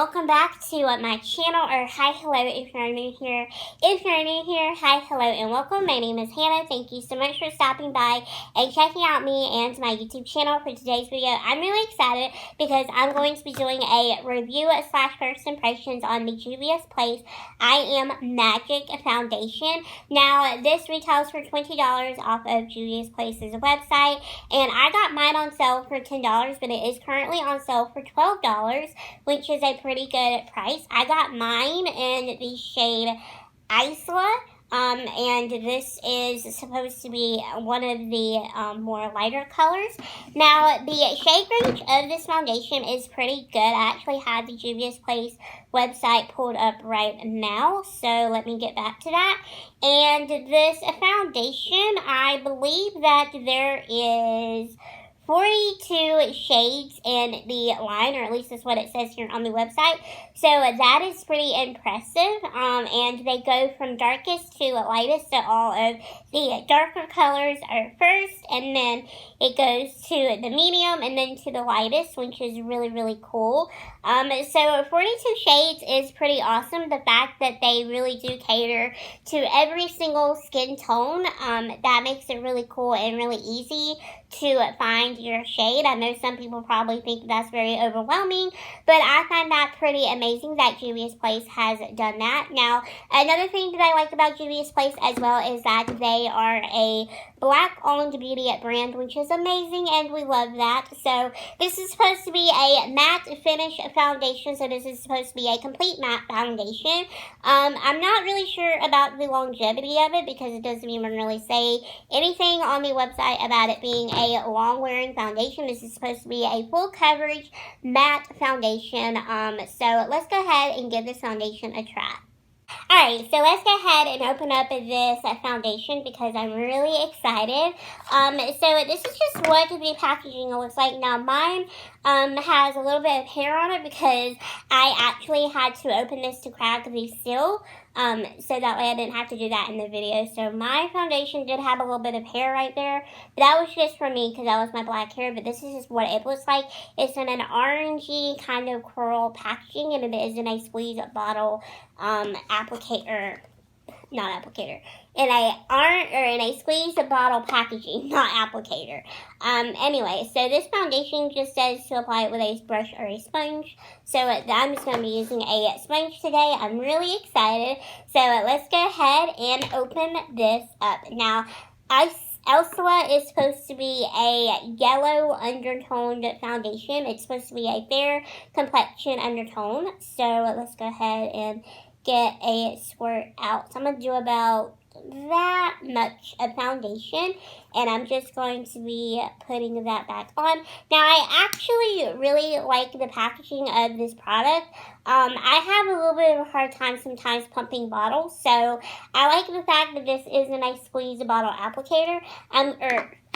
welcome back to my channel, or hi, hello if you're new here. If you're new here, hi, hello, and welcome. My name is Hannah. Thank you so much for stopping by and checking out me and my YouTube channel for today's video. I'm really excited because I'm going to be doing a review / first impressions on the Juias Place I Am Magic Foundation. Now, this retails for $20 off of Juias Place's website, and I got mine on sale for $10, but it is currently on sale for $12, which is a pretty good price. I got mine in the shade Isla, and this is supposed to be one of the more lighter colors. Now, the shade range of this foundation is pretty good. I actually have the Juias Place website pulled up right now, so let me get back to that. And this foundation, I believe that there is 42 shades in the line, or at least that's what it says here on the website. So that is pretty impressive. And they go from darkest to lightest. So all of the darker colors are first, and then it goes to the medium and then to the lightest, which is really, really cool. So 42 shades is pretty awesome. The fact that they really do cater to every single skin tone, that makes it really cool and really easy to find your shade. I know some people probably think that's very overwhelming, but I find that pretty amazing that Juias Place has done that. Now, another thing that I like about Juias Place as well is that they are a Black-owned beauty brand, which is amazing, and we love that. So this is supposed to be a matte finish foundation, so this is supposed to be a complete matte foundation. I'm not really sure about the longevity of it because it doesn't even really say anything on the website about it being a long-wearing foundation. This is supposed to be a full coverage matte foundation. So let's go ahead and give this foundation a try. Alright, so let's go ahead and open up this foundation because I'm really excited. So this is just what the packaging looks like. Now, mine has a little bit of hair on it because I actually had to open this to crack the seal. So that way I didn't have to do that in the video. So my foundation did have a little bit of hair right there. But that was just for me because that was my black hair. But this is just what it looks like. It's in an orangey kind of coral packaging, and it is in a squeeze bottle applicator. Not applicator. In a squeeze bottle packaging, not applicator. Anyway, so this foundation just says to apply it with a brush or a sponge. So I'm just going to be using a sponge today. I'm really excited. So let's go ahead and open this up. Now, Elsa is supposed to be a yellow undertoned foundation. It's supposed to be a fair complexion undertone. So let's go ahead and get a squirt out. So I'm going to do about that much of foundation, and I'm just going to be putting that back on. Now, I actually really like the packaging of this product. I have a little bit of a hard time sometimes pumping bottles, so I like the fact that this isn't a squeeze bottle applicator.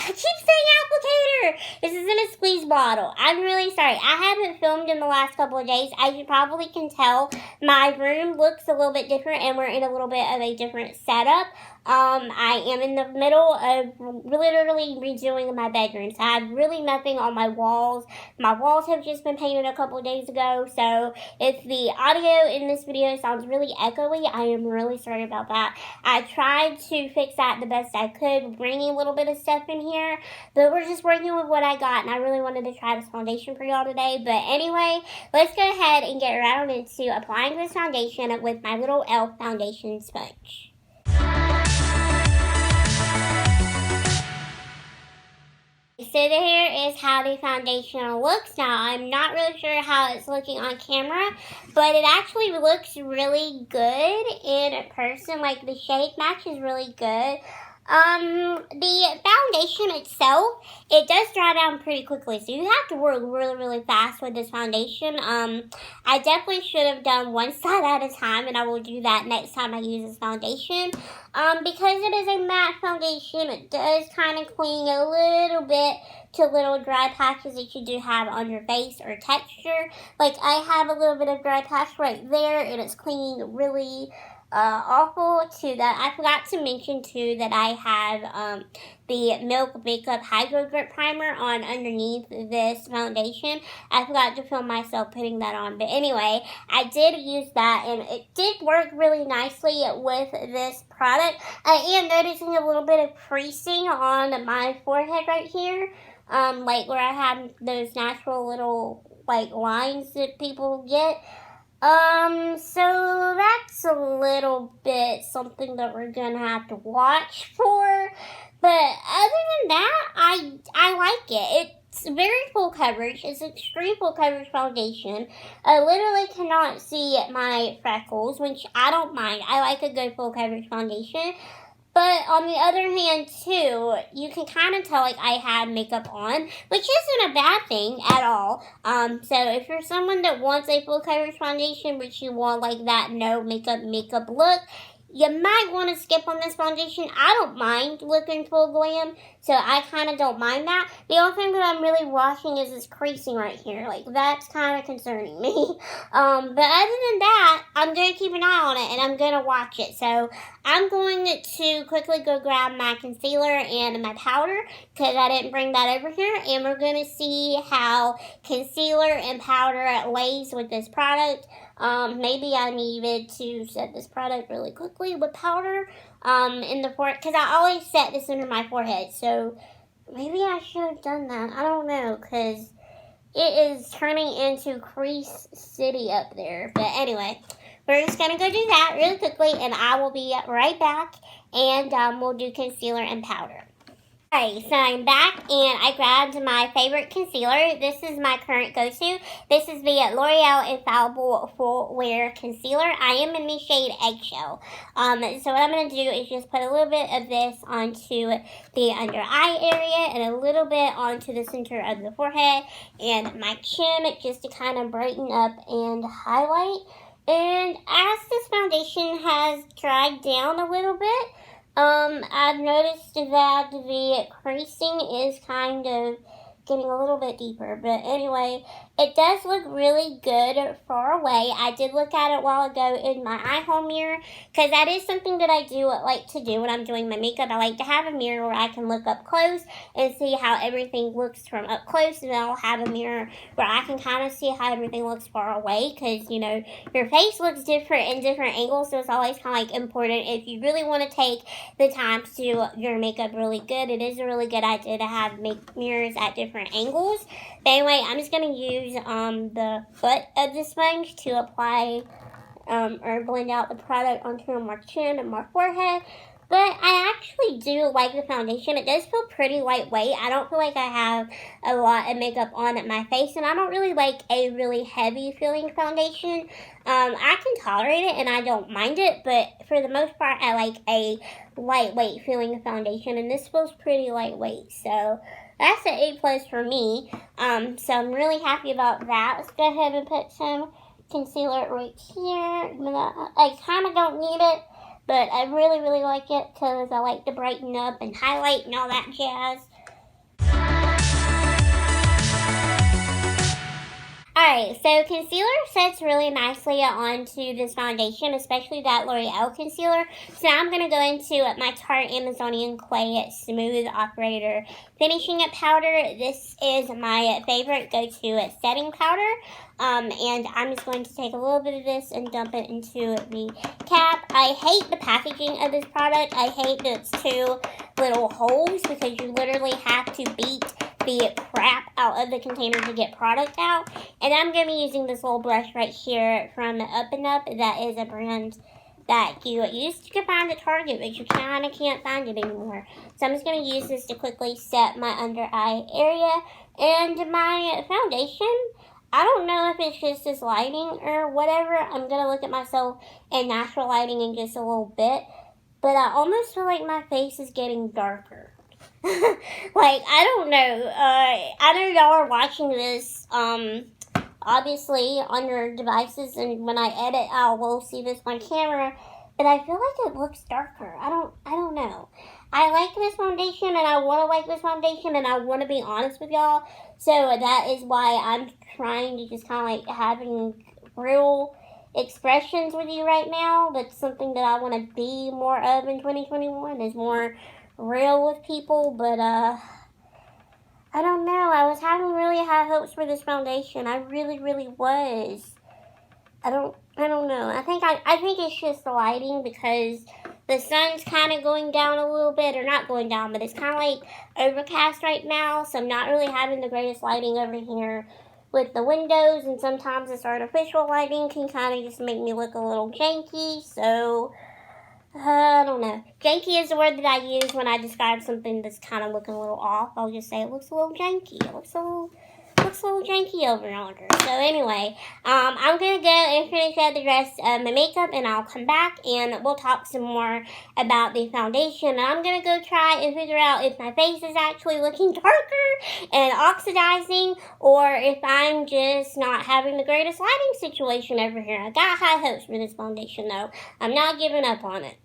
I keep saying applicator. This isn't a squeeze bottle. I'm really sorry. I haven't filmed in the last couple of days. As you probably can tell, my room looks a little bit different, and we're in a little bit of a different setup. I am in the middle of literally redoing my bedroom. So I have really nothing on my walls. My walls have just been painted a couple of days ago. So if the audio in this video sounds really echoey, I am really sorry about that. I tried to fix that the best I could, bringing a little bit of stuff in here. But we're just working with what I got. And I really wanted to try this foundation for y'all today. But anyway, let's go ahead and get right on into applying this foundation with my little e.l.f. foundation sponge. So there is how the foundation looks. Now, I'm not really sure how it's looking on camera, but it actually looks really good in person. Like, the shade match is really good. The foundation itself, it does dry down pretty quickly, so you have to work really, really fast with this foundation. I definitely should have done one side at a time, and I will do that next time I use this foundation. Because it is a matte foundation, it does kind of cling a little bit to little dry patches that you do have on your face or texture. Like, I have a little bit of dry patch right there, and it's clinging really awful to that. I forgot to mention too that I have the Milk Makeup Hydro Grip Primer on underneath this foundation. I forgot to film myself putting that on. But anyway, I did use that and it did work really nicely with this product. I am noticing a little bit of creasing on my forehead right here. Like where I have those natural little like lines that people get. So that's a little bit something that we're gonna have to watch for. But other than that, I like it. It's very full coverage. It's extreme full coverage foundation. I literally cannot see my freckles, which I don't mind. I like a good full coverage foundation. But on the other hand, too, you can kind of tell, like, I had makeup on, which isn't a bad thing at all. So if you're someone that wants a full coverage foundation, but you want, like, that no makeup look, you might want to skip on this foundation. I don't mind looking full glam, so I kind of don't mind that. The only thing that I'm really watching is this creasing right here. Like, that's kind of concerning me. But other than that, I'm going to keep an eye on it, and I'm going to watch it. So I'm going to quickly go grab my concealer and my powder, because I didn't bring that over here, and we're going to see how concealer and powder lays with this product. Maybe I needed to set this product really quickly with powder in the forehead, because I always set this under my forehead, so maybe I should have done that. I don't know, because it is turning into Crease City up there. But anyway, we're just going to go do that really quickly, and I will be right back, and we'll do concealer and powder. Alright, so I'm back and I grabbed my favorite concealer. This is my current go-to. This is the L'Oreal Infallible Full Wear Concealer. I am in the shade Eggshell. So what I'm going to do is just put a little bit of this onto the under eye area and a little bit onto the center of the forehead and my chin just to kind of brighten up and highlight. And as this foundation has dried down a little bit, I've noticed that the creasing is kind of getting a little bit deeper. But anyway, it does look really good far away. I did look at it a while ago in my iPhone mirror, because that is something that I do like to do when I'm doing my makeup. I like to have a mirror where I can look up close and see how everything looks from up close, and then I'll have a mirror where I can kind of see how everything looks far away, because, you know, your face looks different in different angles, so it's always kind of like important if you really want to take the time to do your makeup really good. It is a really good idea to have mirrors at different angles. But anyway, I'm just going to use the foot of the sponge to apply or blend out the product onto my chin and my forehead. But I actually do like the foundation. It does feel pretty lightweight. I don't feel like I have a lot of makeup on my face, and I don't really like a really heavy feeling foundation. I can tolerate it and I don't mind it, but for the most part I like a lightweight feeling foundation, and this feels pretty lightweight. So that's an A+ for me. So I'm really happy about that. Let's go ahead and put some concealer right here. I kind of don't need it, but I really, really like it because I like to brighten up and highlight and all that jazz. Alright, so concealer sets really nicely onto this foundation, especially that L'Oreal concealer. So now I'm going to go into my Tarte Amazonian Clay Smooth Operator Finishing Powder. This is my favorite go-to setting powder. And I'm just going to take a little bit of this and dump it into the cap. I hate the packaging of this product. I hate that it's 2 little holes, because you literally have to beat the crap out of the container to get product out. And I'm going to be using this little brush right here from Up and Up. That is a brand that you used to find at Target, but you kind of can't find it anymore. So I'm just going to use this to quickly set my under eye area. And my foundation, I don't know if it's just this lighting or whatever. I'm going to look at myself in natural lighting in just a little bit. But I almost feel like my face is getting darker. Like, I don't know. I know y'all are watching this, obviously, on your devices. And when I edit, I will see this on camera. But I feel like it looks darker. I don't know. I like this foundation, and I want to like this foundation, and I want to be honest with y'all. So that is why I'm trying to just kind of like having real expressions with you right now. That's something that I want to be more of in 2021, is more real with people. But I don't know. I was having really high hopes for this foundation. I really, really was. I don't know. I think it's just the lighting, because the sun's kind of going down a little bit, or not going down, but it's kind of like overcast right now, so I'm not really having the greatest lighting over here with the windows, and sometimes this artificial lighting can kind of just make me look a little janky, so I don't know. Janky is the word that I use when I describe something that's kind of looking a little off. I'll just say it looks a little janky. It looks a little janky over yonder. So anyway, I'm going to go and finish up the rest of my makeup, and I'll come back and we'll talk some more about the foundation. And I'm going to go try and figure out if my face is actually looking darker and oxidizing, or if I'm just not having the greatest lighting situation over here. I got high hopes for this foundation, though. I'm not giving up on it.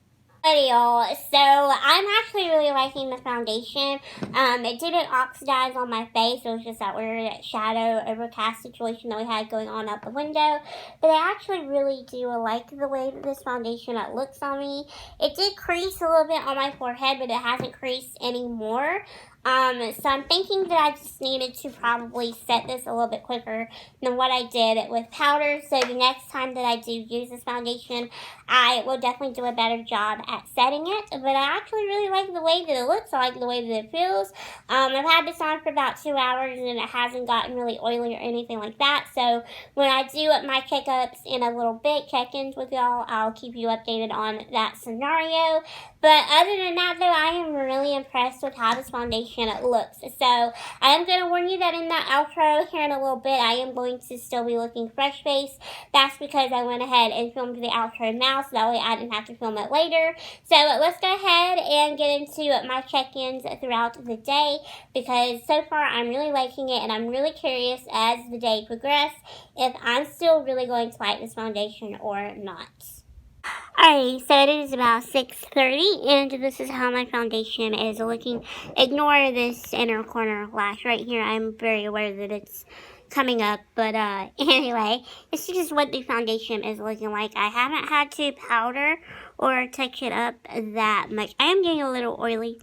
Hey y'all, so I'm actually really liking the foundation. It didn't oxidize on my face. It was just that weird shadow overcast situation that we had going on out the window. But I actually really do like the way that this foundation looks on me. It did crease a little bit on my forehead, but it hasn't creased anymore. So I'm thinking that I just needed to probably set this a little bit quicker than what I did with powder. So the next time that I do use this foundation, I will definitely do a better job at setting it. But I actually really like the way that it looks. I like the way that it feels. I've had this on for about 2 hours, and it hasn't gotten really oily or anything like that. So when I do my checkups in a little bit, check-ins with y'all, I'll keep you updated on that scenario. But other than that, though, I am really impressed with how this foundation looks. So I am going to warn you that in that outro here in a little bit, I am going to still be looking fresh-faced. That's because I went ahead and filmed the outro now, so that way I didn't have to film it later. So let's go ahead and get into my check-ins throughout the day, because so far I'm really liking it, and I'm really curious as the day progresses if I'm still really going to like this foundation or not. Alright, so it is about 6:30, and this is how my foundation is looking. Ignore this inner corner lash right here. I'm very aware that it's coming up, but anyway, this is just what the foundation is looking like. I haven't had to powder or touch it up that much. I am getting a little oily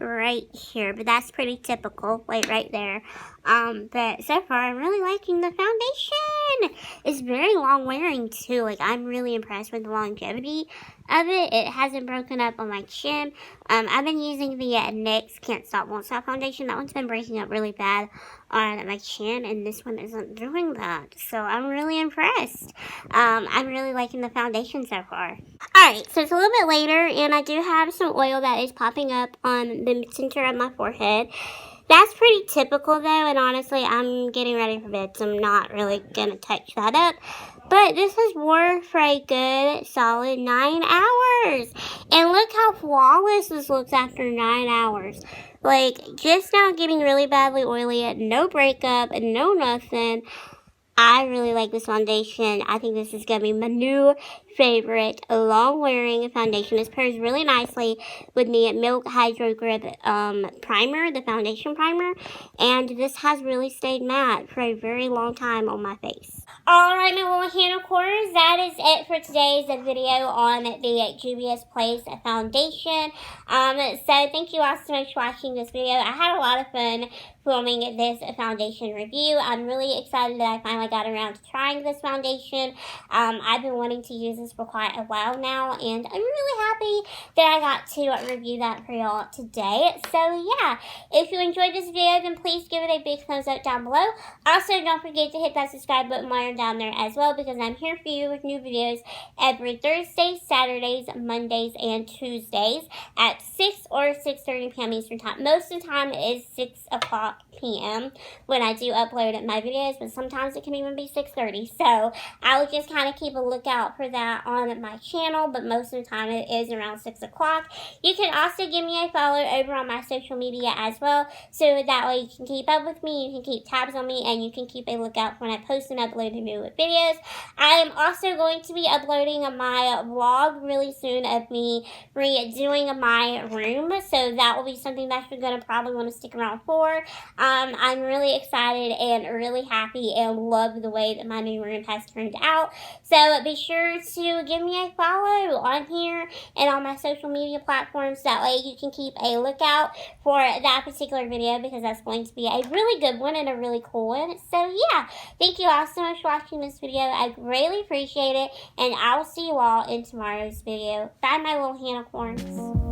right here, but that's pretty typical, like right there. But so far I'm really liking the foundation. It's very long wearing too. Like, I'm really impressed with the longevity of it. It hasn't broken up on my chin. I've been using the NYX Can't Stop Won't Stop foundation. That one's been breaking up really bad on my chin, and this one isn't doing that. So I'm really impressed. I'm really liking the foundation so far. Alright, so it's a little bit later, and I do have some oil that is popping up on the center of my forehead. That's pretty typical, though, and honestly, I'm getting ready for bed, so I'm not really going to touch that up. But this has worn for a good, solid 9 hours. And look how flawless this looks after 9 hours. Like, just now getting really badly oily, no breakup, no nothing. I really like this foundation. I think this is going to be my new favorite long-wearing foundation. This pairs really nicely with the Milk Hydro Grip primer, the foundation primer. And this has really stayed matte for a very long time on my face. Alright, my little Hannah quarters, that is it for today's video on the Juias Place foundation. So thank you all so much for watching this video. I had a lot of fun filming this foundation review. I'm really excited that I finally got around to trying this foundation. I've been wanting to use this for quite a while now, and I'm really happy that I got to review that for y'all today. So yeah, if you enjoyed this video, then please give it a big thumbs up down below. Also, don't forget to hit that subscribe button while you're down there as well, because I'm here for you with new videos every Thursdays, Saturdays, Mondays, and Tuesdays at 6 or 6:30 p.m. Eastern Time. Most of the time it is 6 o'clock p.m. when I do upload my videos, but sometimes it can even be 6:30. So I will just kind of keep a lookout for that on my channel, but most of the time it is around 6 o'clock. You can also give me a follow over on my social media as well, so that way you can keep up with me, you can keep tabs on me, and you can keep a lookout when I post and upload new videos. I am also going to be uploading my vlog really soon of me redoing my room, so that will be something that you're going to probably want to stick around for. I'm really excited and really happy and love the way that my new room has turned out. So be sure to give me a follow on here and on my social media platforms. That way you can keep a lookout for that particular video, because that's going to be a really good one and a really cool one. So yeah, thank you all so much for watching this video. I greatly appreciate it, and I will see you all in tomorrow's video. Bye, my little Hannah corns.